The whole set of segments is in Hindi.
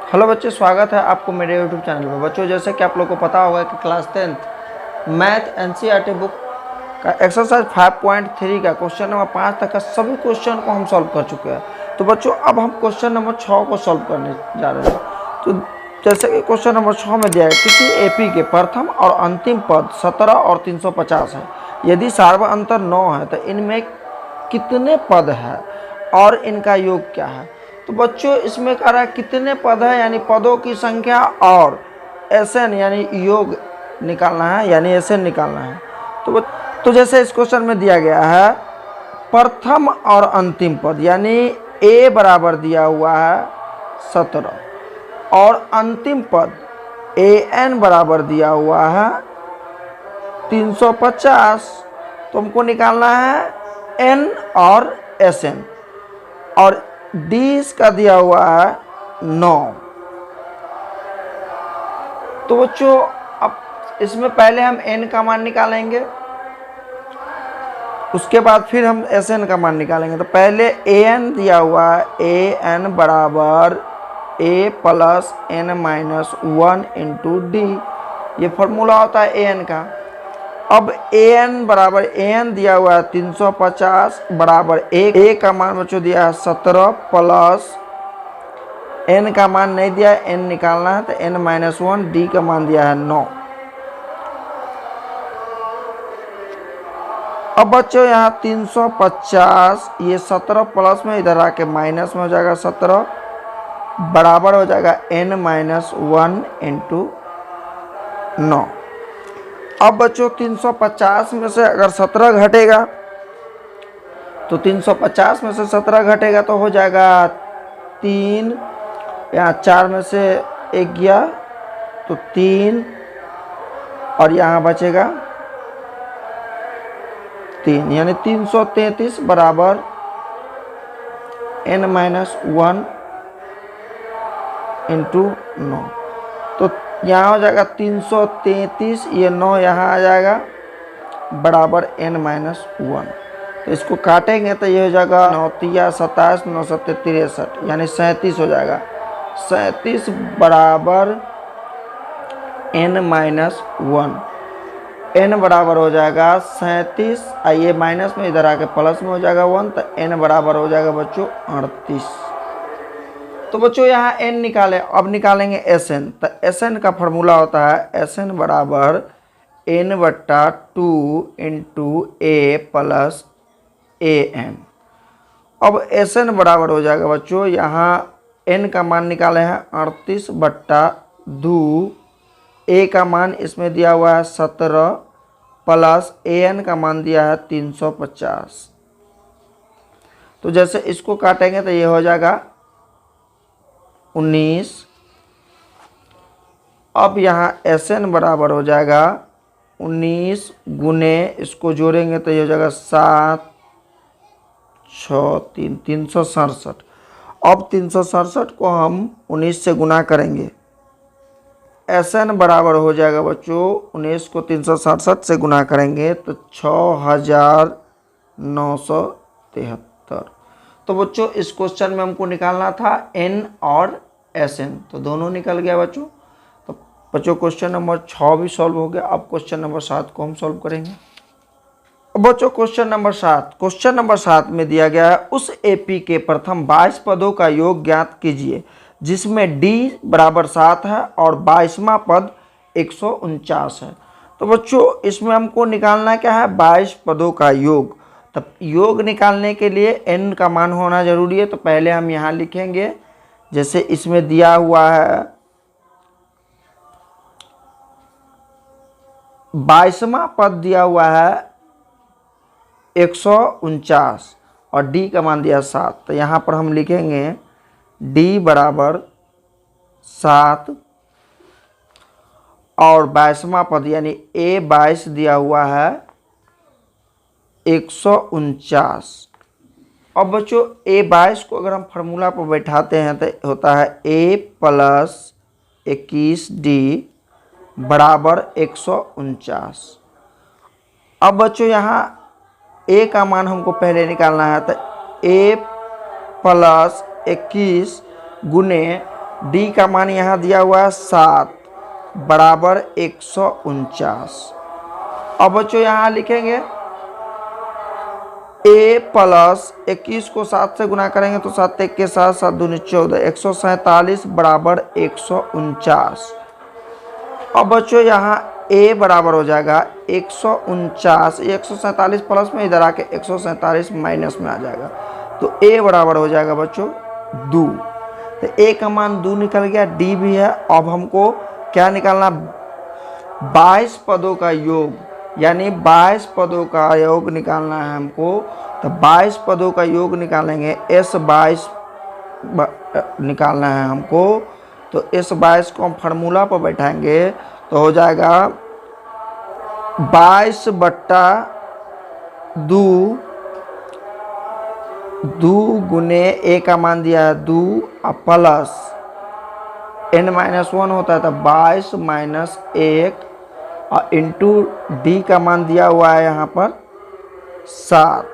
हेलो बच्चों, स्वागत है आपको मेरे यूट्यूब चैनल पर। बच्चों, जैसे कि आप लोग को पता होगा कि class 10th math NCERT book का एक्सरसाइज 5.3 का क्वेश्चन नंबर 5 तक का सभी क्वेश्चन को हम सॉल्व कर चुके हैं। तो बच्चों, अब हम क्वेश्चन नंबर 6 को सॉल्व करने जा रहे हैं। तो जैसे कि क्वेश्चन नंबर 6 में दिया है, किसी एपी के प्रथम और अंतिम पद 17 और 350 है। यदि सार्वत्रिक अंतर 9 है तो इनमें कितने पद है और इनका योग क्या है। तो बच्चों, इसमें कह रहा है कितने पद है, यानी पदों की संख्या, और एसएन यानी योग निकालना है, यानी एसएन निकालना है। तो जैसे इस क्वेश्चन में दिया गया है प्रथम और अंतिम पद, यानी ए बराबर दिया हुआ है 17 और अंतिम पद ए एन बराबर दिया हुआ है 350। तो हमको निकालना है एन और एस एन, और डी इसका दिया हुआ है 9। तो बच्चों, अब इसमें पहले हम एन का मान निकालेंगे, उसके बाद फिर हम एस एन का मान निकालेंगे। तो पहले ए एन दिया हुआ है, ए एन बराबर A plus N minus 1 into D, ये फॉर्मूला होता है ए एन का। अब ए एन बराबर ए एन दिया हुआ है 350 बराबर ए का मान बच्चों दिया है 17 प्लस एन का मान नहीं दिया है, एन निकालना है तो एन माइनस 1, डी का मान दिया है 9। अब बच्चों यहाँ 350 ये 17 प्लस में इधर आके माइनस में हो जाएगा 17 बराबर हो जाएगा एन माइनस 1 इंटू 9। अब बच्चों 350 में से अगर 17 घटेगा तो 350 में से 17 घटेगा तो हो जाएगा 3, यहाँ 4 में से 1 गया तो 3, और यहाँ बचेगा 3, यानी 333 बराबर एन माइनस 1 इंटू 9। तो यहाँ हो जाएगा 333, ये 9 यहाँ आ जाएगा बराबर एन माइनस 1। तो इसको काटेंगे तो ये हो जाएगा 9 तिया 27, 9 सत्ते 63, यानी 37 हो जाएगा। 37 बराबर एन माइनस 1, एन बराबर हो जाएगा 37, आइए माइनस में इधर आके प्लस में हो जाएगा 1, तो एन बराबर हो जाएगा बच्चों 38। तो बच्चों यहाँ n निकालें, अब निकालेंगे एस एन। तो एस एन का फॉर्मूला होता है एस एन बराबर n बट्टा 2 into A plus A N. अब एस एन बराबर हो जाएगा बच्चों, यहाँ n का मान निकाले हैं 38 बट्टा 2, ए का मान इसमें दिया हुआ है 17 प्लस ए एन का मान दिया है 350। तो जैसे इसको काटेंगे तो ये हो जाएगा 19। अब यहाँ एस एन बराबर हो जाएगा 19 गुने, इसको जोड़ेंगे तो ये हो जाएगा 7 6 3 367। अब 367 को हम 19 से गुना करेंगे, एस एन बराबर हो जाएगा बच्चों 19 को 367 से गुना करेंगे तो 6973। तो बच्चों, इस क्वेश्चन में हमको निकालना था n और एस एन, तो दोनों निकल गया बच्चों। तो बच्चों क्वेश्चन नंबर 6 भी सॉल्व हो गया। अब क्वेश्चन नंबर 7 को हम सॉल्व करेंगे। अब बच्चों क्वेश्चन नंबर 7 में दिया गया है उस एपी के प्रथम 22 पदों का योग ज्ञात कीजिए जिसमें d बराबर 7 है और 22वां पद 149 है। तो बच्चों इसमें हमको निकालना क्या है, 22 पदों का योग। तब योग निकालने के लिए n का मान होना जरूरी है। तो पहले हम यहाँ लिखेंगे, जैसे इसमें दिया हुआ है 22वां पद दिया हुआ है 149 और d का मान दिया 7। तो यहाँ पर हम लिखेंगे d बराबर 7 और 22वां पद यानी a 22 दिया हुआ है 149। अब बच्चों a 22 को अगर हम फार्मूला पर बैठाते हैं तो होता है a प्लस 21d बराबर 149। अब बच्चों यहाँ a का मान हमको पहले निकालना है, तो a प्लस 21 गुने डी का मान यहाँ दिया हुआ है 7 बराबर 149। अब बच्चों यहाँ लिखेंगे a प्लस 21 को 7 से गुना करेंगे तो 7 1 के साथ 7 दूनी 14, 147 बराबर 149। अब बच्चों यहाँ a बराबर हो जाएगा 149, 147 प्लस में इधर आके 147 माइनस में आ जाएगा, तो a बराबर हो जाएगा बच्चों 2। तो a का मान 2 निकल गया, d भी है। अब हमको क्या निकालना, 22 पदों का योग, यानी 22 पदों का योग निकालना है हमको। तो 22 पदों का योग निकालेंगे, S22 निकालना है हमको। तो S22 को हम फार्मूला पर बैठाएंगे तो हो जाएगा 22 बट्टा 2, 2 गुने a का मान दिया है 2 और प्लस n-1 होता है तो 22 माइनस 1 और इंटू डी का मान दिया हुआ है यहाँ पर 7।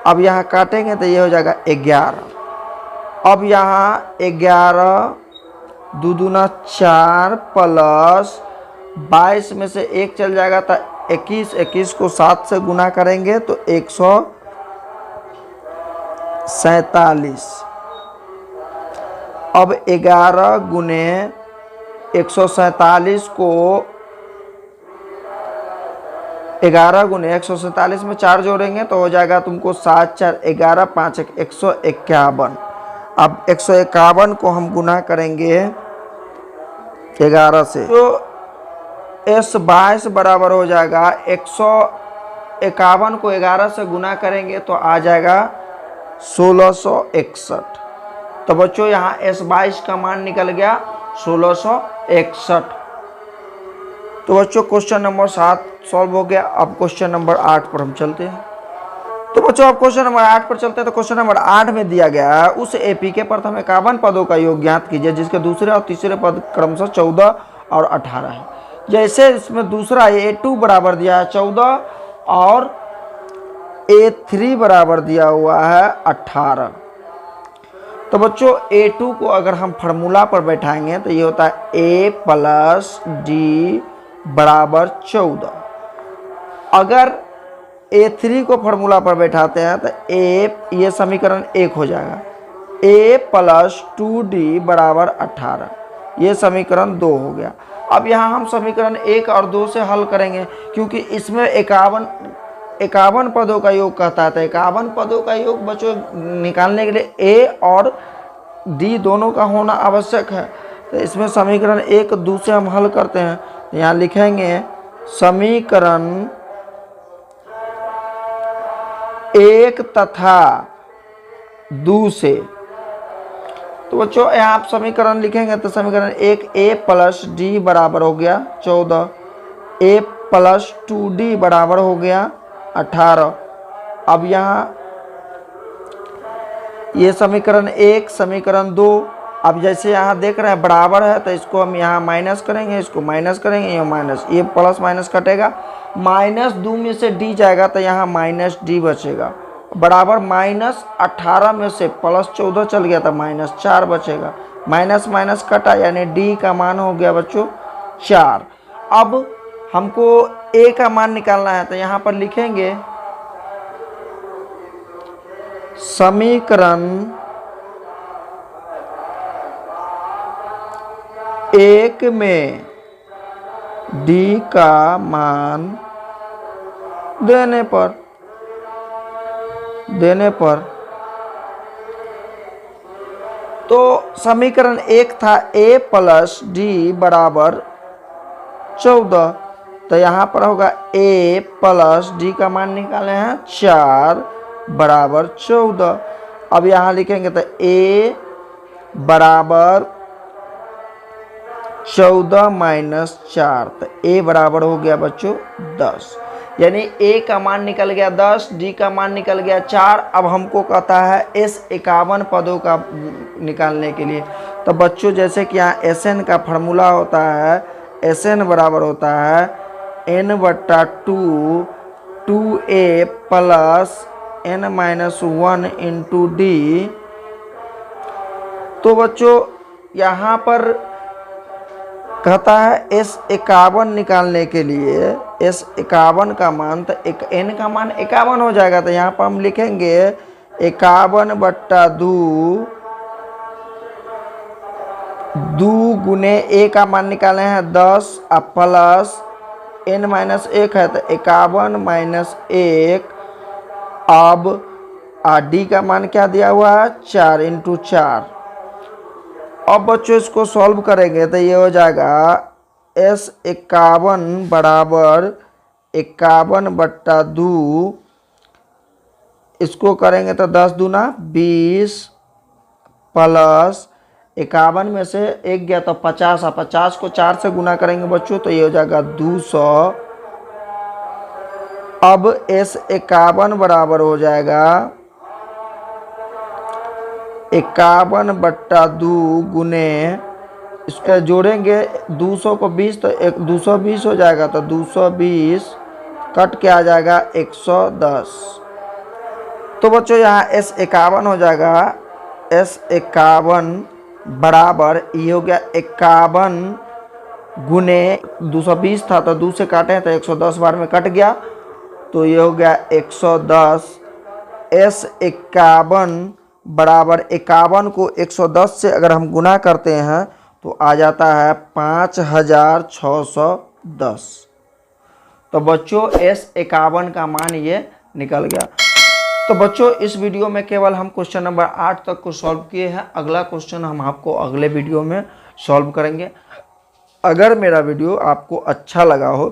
अब यहाँ काटेंगे तो ये हो जाएगा 11। अब यहाँ 11 2 दूना 4 प्लस 22 में से 1 चल जाएगा तो 21, 21 को 7 से गुना करेंगे तो 147। अब 11 गुने 147 को 11 गुने 147 में 4 जोड़ेंगे तो हो जाएगा तुमको 7 4 11 5 1 151। अब 151 को हम गुना करेंगे 11 से तो S22 बराबर हो जाएगा 151 को 11 से गुना करेंगे तो आ जाएगा 1661। तो बच्चों यहाँ S22 का मान निकल गया 1661। तो बच्चों क्वेश्चन नंबर 7 सॉल्व हो गया। अब क्वेश्चन नंबर 8 पर हम चलते हैं। तो बच्चों अब क्वेश्चन नंबर 8 पर चलते हैं। तो क्वेश्चन नंबर 8 में दिया गया है उस एपी के प्रथम 51 पदों का योग ज्ञात कीजिए जिसके दूसरे और तीसरे पद क्रमशः 14 और 18 है। जैसे इसमें दूसरा A2 बराबर दिया है 14 और A3 बराबर दिया हुआ है 18। तो बच्चों A2 को अगर हम फार्मूला पर बैठाएंगे तो ये होता है A प्लस डी बराबर 14। अगर A3 को फार्मूला पर बैठाते हैं तो A, ये समीकरण 1 हो जाएगा, A प्लस 2D बराबर 18, ये समीकरण 2 हो गया। अब यहाँ हम समीकरण 1 और 2 से हल करेंगे क्योंकि इसमें 51 पदों का योग कहता है। तो 51 पदों का योग बच्चों निकालने के लिए A और D दोनों का होना आवश्यक है। तो इसमें समीकरण 1 2 से हम हल करते हैं। तो यहाँ लिखेंगे समीकरण 1 तथा 2 से। तो बच्चों यहाँ आप समीकरण लिखेंगे तो समीकरण 1 A प्लस डी बराबर हो गया 14, A प्लस 2D बराबर हो गया 18। अब यहाँ ये समीकरण 1 समीकरण 2। अब जैसे यहाँ देख रहे हैं बराबर है तो इसको हम यहाँ माइनस करेंगे, इसको माइनस करेंगे, ये माइनस, ये प्लस माइनस कटेगा, माइनस 2 में से डी जाएगा तो यहाँ माइनस डी बचेगा, बराबर माइनस 18 में से प्लस 14 चल गया तो माइनस 4 बचेगा, माइनस माइनस कटा यानी डी का मान हो गया बच्चों 4। अब हमको ए का मान निकालना है तो यहाँ पर लिखेंगे समीकरण 1 में डी का मान देने पर तो समीकरण 1 था A प्लस डी बराबर 14। तो यहाँ पर होगा A प्लस डी का मान निकाले हैं 4 बराबर 14। अब यहाँ लिखेंगे तो A बराबर 14 माइनस 4, तो A बराबर हो गया बच्चों 10, यानी A का मान निकल गया 10, D का मान निकल गया 4। अब हमको कहता है S 51 पदों का निकालने के लिए। तो बच्चों जैसे कि यहाँ SN का फार्मूला होता है, SN बराबर होता है N बट्टा 2 2A plus N-1 into D। तो बच्चों यहाँ पर कहता है S51 निकालने के लिए S51 का मान, तो एक n का मान 51 हो जाएगा। तो यहाँ पर हम लिखेंगे 51/2 गुने a का मान निकाले हैं 10 अब प्लस n-1 है, तो 51 - 1। अब d का मान क्या दिया हुआ है 4 × 4। अब बच्चों इसको सॉल्व करेंगे तो ये हो जाएगा S51 बराबर 51/2, इसको करेंगे तो 10 दूना 20 प्लस 51 में से 1 गया तो 50, 50 को 4 से गुना करेंगे बच्चों तो ये हो जाएगा 200। अब S51 बराबर हो जाएगा 51/2 गुने, इसके जोड़ेंगे 200 को 20 तो 220 हो जाएगा, तो 220 कट के आ जाएगा 110। तो बच्चों यहाँ S51 हो जाएगा S51 बराबर ये हो गया 51 गुने 220 था तो 2 से काटे तो 110 बार में कट गया, तो ये हो गया 110। S51 बराबर 51 को 110 से अगर हम गुना करते हैं तो आ जाता है 5610। तो बच्चों S51 का मान ये निकल गया। तो बच्चों इस वीडियो में केवल हम क्वेश्चन नंबर 8 तक को सॉल्व किए हैं। अगला क्वेश्चन हम आपको अगले वीडियो में सॉल्व करेंगे। अगर मेरा वीडियो आपको अच्छा लगा हो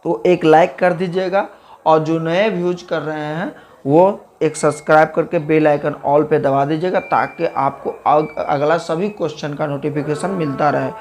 तो एक लाइक कर दीजिएगा, और जो नए व्यूज कर रहे हैं वो एक सब्सक्राइब करके बेल आइकन ऑल पे दबा दीजिएगा, ताकि आपको अगला सभी क्वेश्चन का नोटिफिकेशन मिलता रहे।